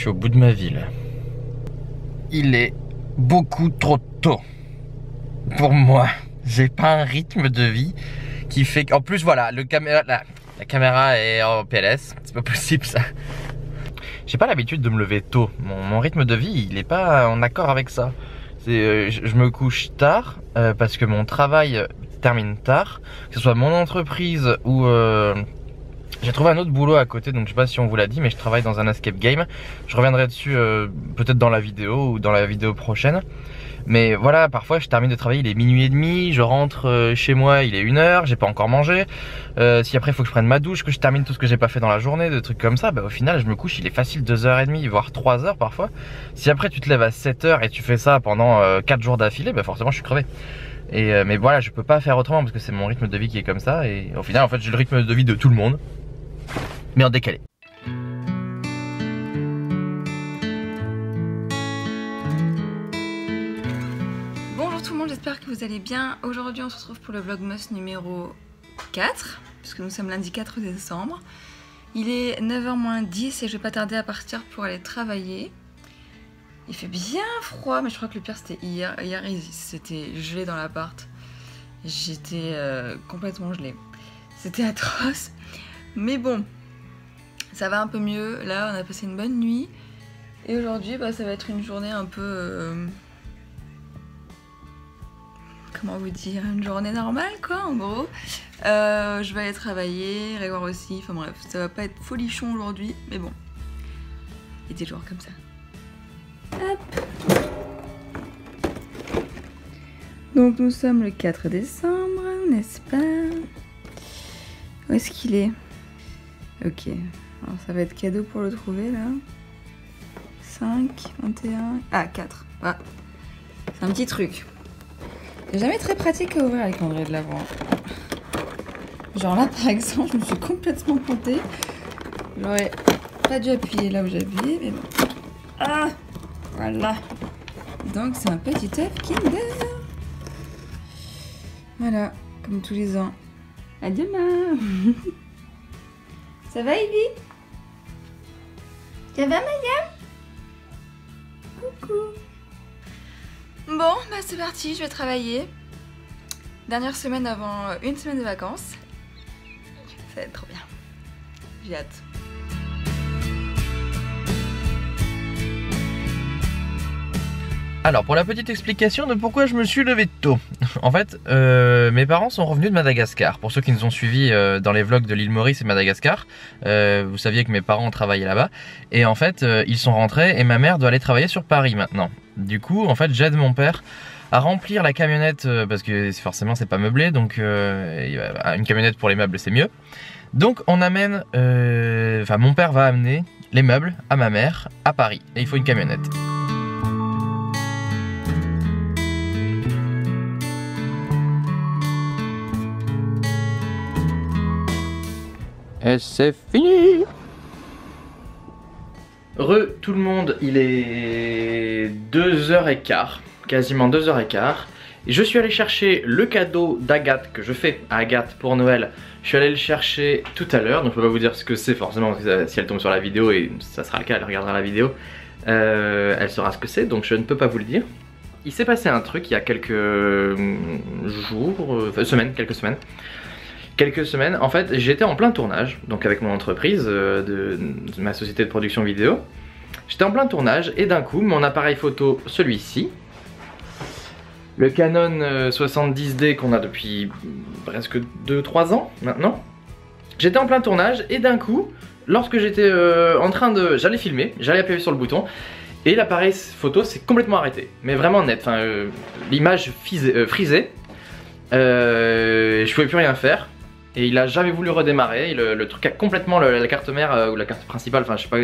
suis au bout de ma vie là. Il est beaucoup trop tôt pour moi. J'ai pas un rythme de vie qui fait qu'en plus voilà, la caméra est en PLS, c'est pas possible ça. J'ai pas l'habitude de me lever tôt. Mon rythme de vie, il est pas en accord avec ça. Je me couche tard parce que mon travail termine tard, que ce soit mon entreprise ou j'ai trouvé un autre boulot à côté, donc je sais pas si on vous l'a dit, mais je travaille dans un escape game. Je reviendrai dessus peut-être dans la vidéo ou dans la vidéo prochaine. Mais voilà, parfois je termine de travailler, il est minuit et demi, je rentre chez moi, il est 1h, j'ai pas encore mangé. Si après il faut que je prenne ma douche, que je termine tout ce que j'ai pas fait dans la journée, des trucs comme ça, bah au final je me couche, il est facile 2h30, voire 3h parfois. Si après tu te lèves à 7h et tu fais ça pendant 4 jours d'affilée, bah forcément je suis crevé. Mais voilà, je peux pas faire autrement parce que c'est mon rythme de vie qui est comme ça. Et au final en fait j'ai le rythme de vie de tout le monde, mais en décalé. J'espère que vous allez bien. Aujourd'hui on se retrouve pour le Vlogmas numéro 4, puisque nous sommes lundi 4 décembre. Il est 9h moins 10 et je vais pas tarder à partir pour aller travailler. Il fait bien froid, mais je crois que le pire c'était hier. Hier c'était gelé dans l'appart. J'étais complètement gelée. C'était atroce. Mais bon, ça va un peu mieux. Là on a passé une bonne nuit. Et aujourd'hui ça va être une journée un peu... comment vous dire, une journée normale quoi en gros. Je vais aller travailler, Grégoire aussi, enfin bref, ça va pas être folichon aujourd'hui, mais bon, il y a des jours comme ça. Hop. Donc nous sommes le 4 décembre, n'est-ce pas? Où est-ce qu'il est? Ok, alors ça va être cadeau pour le trouver là. 5, 21, ah 4, ah. C'est un petit truc. C'est jamais très pratique à ouvrir les calendriers de l'Avent. Genre là par exemple, je me suis complètement plantée. J'aurais pas dû appuyer là où j'ai appuyé, mais bon. Ah, voilà. Donc c'est un petit œuf Kinder. Voilà, comme tous les ans. À demain. Ça va Ivy? Ça va Maya? Coucou. Bon, c'est parti, je vais travailler. Dernière semaine avant une semaine de vacances. Ça va être trop bien. J'ai hâte. Alors pour la petite explication de pourquoi je me suis levé tôt. En fait, mes parents sont revenus de Madagascar. Pour ceux qui nous ont suivis dans les vlogs de l'île Maurice et Madagascar, vous saviez que mes parents travaillaient là-bas. Et en fait, ils sont rentrés et ma mère doit aller travailler sur Paris maintenant. Du coup, en fait, j'aide mon père à remplir la camionnette parce que forcément c'est pas meublé, donc une camionnette pour les meubles c'est mieux. Donc on amène, enfin mon père va amener les meubles à ma mère à Paris et il faut une camionnette. Et c'est fini. Tout le monde, il est 2h15, quasiment 2h15. Et je suis allé chercher le cadeau d'Agathe que je fais à Agathe pour Noël. Je suis allé le chercher tout à l'heure, donc je peux pas vous dire ce que c'est forcément, parce que si elle tombe sur la vidéo, et ça sera le cas, elle regardera la vidéo, elle saura ce que c'est, donc je ne peux pas vous le dire. Il s'est passé un truc il y a quelques jours, quelques semaines, en fait j'étais en plein tournage, donc avec mon entreprise de ma société de production vidéo. J'étais en plein tournage et d'un coup mon appareil photo, celui-ci, le Canon 70D qu'on a depuis presque 2-3 ans maintenant, j'étais en plein tournage et d'un coup, lorsque j'étais en train de... j'allais filmer, j'allais appuyer sur le bouton et l'appareil photo s'est complètement arrêté, mais vraiment net, enfin l'image frisée, je pouvais plus rien faire. Et il a jamais voulu redémarrer, le truc a complètement, la carte mère ou la carte principale, enfin je sais pas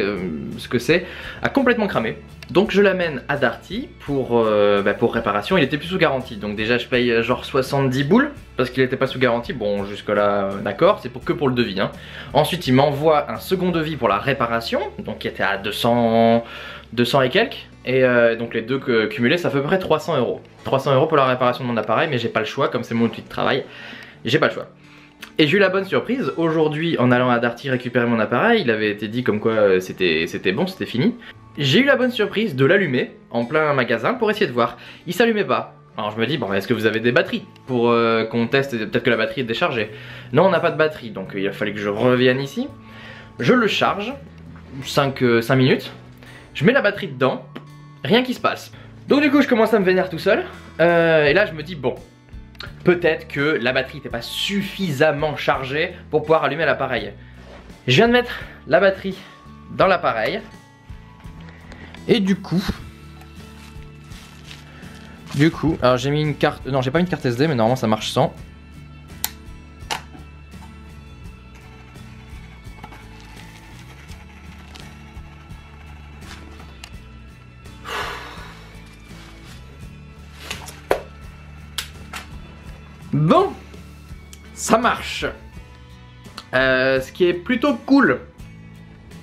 ce que c'est, a complètement cramé. Donc je l'amène à Darty pour réparation, il était plus sous garantie. Donc déjà je paye genre 70 boules parce qu'il était pas sous garantie, bon jusque là d'accord, c'est que pour le devis. Hein. Ensuite il m'envoie un second devis pour la réparation, donc qui était à 200 et quelques. Et donc les deux cumulés ça fait à peu près 300 €. 300 € pour la réparation de mon appareil, mais j'ai pas le choix, comme c'est mon outil de travail, j'ai pas le choix. Et j'ai eu la bonne surprise, aujourd'hui en allant à Darty récupérer mon appareil, il avait été dit comme quoi c'était bon, c'était fini. j'ai eu la bonne surprise de l'allumer en plein magasin pour essayer de voir. Il s'allumait pas. Alors je me dis, bon, est-ce que vous avez des batteries pour qu'on teste, peut-être que la batterie est déchargée. Non, on n'a pas de batterie, donc il a fallu que je revienne ici. Je le charge, 5 minutes. Je mets la batterie dedans, rien qui se passe. Donc du coup, je commence à me vénérer tout seul. Et là, je me dis, bon, peut-être que la batterie n'était pas suffisamment chargée pour pouvoir allumer l'appareil. Je viens de mettre la batterie dans l'appareil. Et du coup, alors j'ai mis une carte, non j'ai pas mis une carte SD mais normalement ça marche sans. Bon, ça marche. Ce qui est plutôt cool.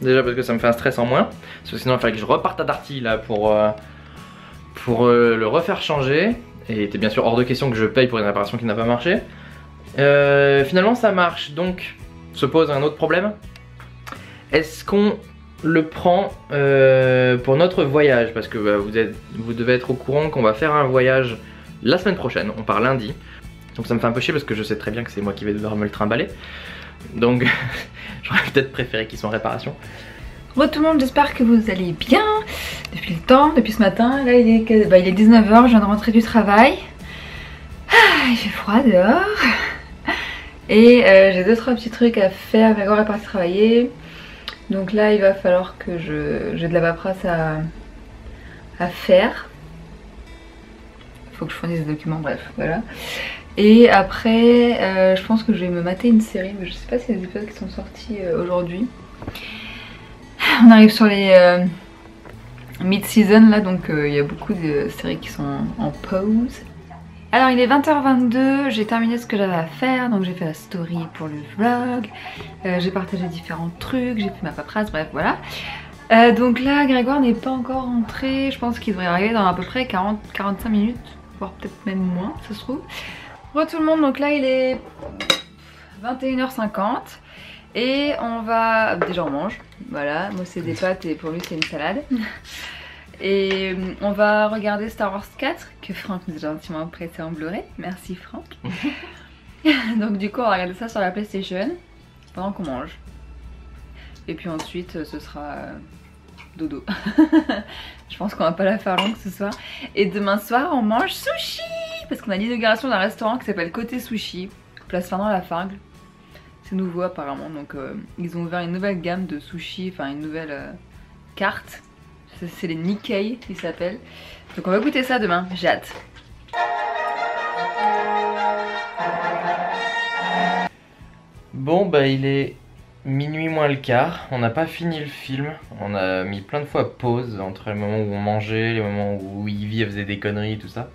Déjà parce que ça me fait un stress en moins. Parce que sinon il fallait que je reparte à Darty là pour le refaire changer. Et il était bien sûr hors de question que je paye pour une réparation qui n'a pas marché. Finalement ça marche, donc se pose un autre problème. Est-ce qu'on le prend pour notre voyage? Parce que vous devez être au courant qu'on va faire un voyage la semaine prochaine, on part lundi. Donc ça me fait un peu chier parce que je sais très bien que c'est moi qui vais devoir me le trimballer. Donc j'aurais peut-être préféré qu'il soit en réparation. Bonjour tout le monde, j'espère que vous allez bien depuis le temps, depuis ce matin. Là il est 19h, je viens de rentrer du travail. Il fait froid dehors. Et j'ai 2-3 petits trucs à faire. Grégoire est parti travailler. Donc là il va falloir que j'ai de la paperasse à faire. Il faut que je fournisse des documents, bref, voilà. Et après, je pense que je vais me mater une série, mais je sais pas s'il y a des épisodes qui sont sortis aujourd'hui. On arrive sur les mid-season là, donc il y a beaucoup de séries qui sont en pause. Alors il est 20h22, j'ai terminé ce que j'avais à faire, donc j'ai fait la story pour le vlog, j'ai partagé différents trucs, j'ai fait ma paperasse, bref voilà. Donc là Grégoire n'est pas encore rentré, je pense qu'il devrait arriver dans à peu près 40-45 minutes, voire peut-être même moins, ça se trouve. Bonjour tout le monde, donc là il est 21h50 et on va... Déjà on mange, voilà, moi c'est des pâtes et pour lui c'est une salade. Et on va regarder Star Wars 4 que Franck nous a gentiment prêté en Blu-ray, merci Franck. Donc du coup on va regarder ça sur la PlayStation pendant qu'on mange. Et puis ensuite ce sera dodo. Je pense qu'on va pas la faire longue ce soir. Et demain soir on mange sushi parce qu'on a l'inauguration d'un restaurant qui s'appelle Côté Sushi, place Fernand-Lafargue. C'est nouveau apparemment, donc ils ont ouvert une nouvelle gamme de sushi, enfin une nouvelle carte. C'est les Nikkei ils s'appellent. Donc on va goûter ça demain, j'ai hâte. Bon bah il est minuit moins le quart, on n'a pas fini le film, on a mis plein de fois pause entre les moments où on mangeait, les moments où Ivy elle faisait des conneries tout ça.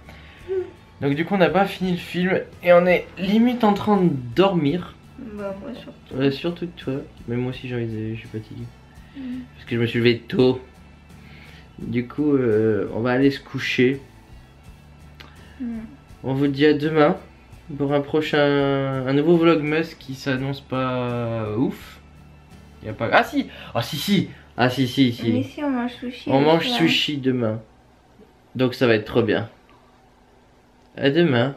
Donc du coup on n'a pas fini le film et on est limite en train de dormir. Bah moi surtout. Ouais, surtout toi, mais moi aussi je suis fatigué. Parce que je me suis levé tôt. Du coup on va aller se coucher. On vous dit à demain pour un nouveau vlogmas qui s'annonce pas ouf. Y a pas... Ah si. Ah si. Ah si. Mais si on mange sushi. On mange sushi demain. Donc ça va être trop bien. À demain.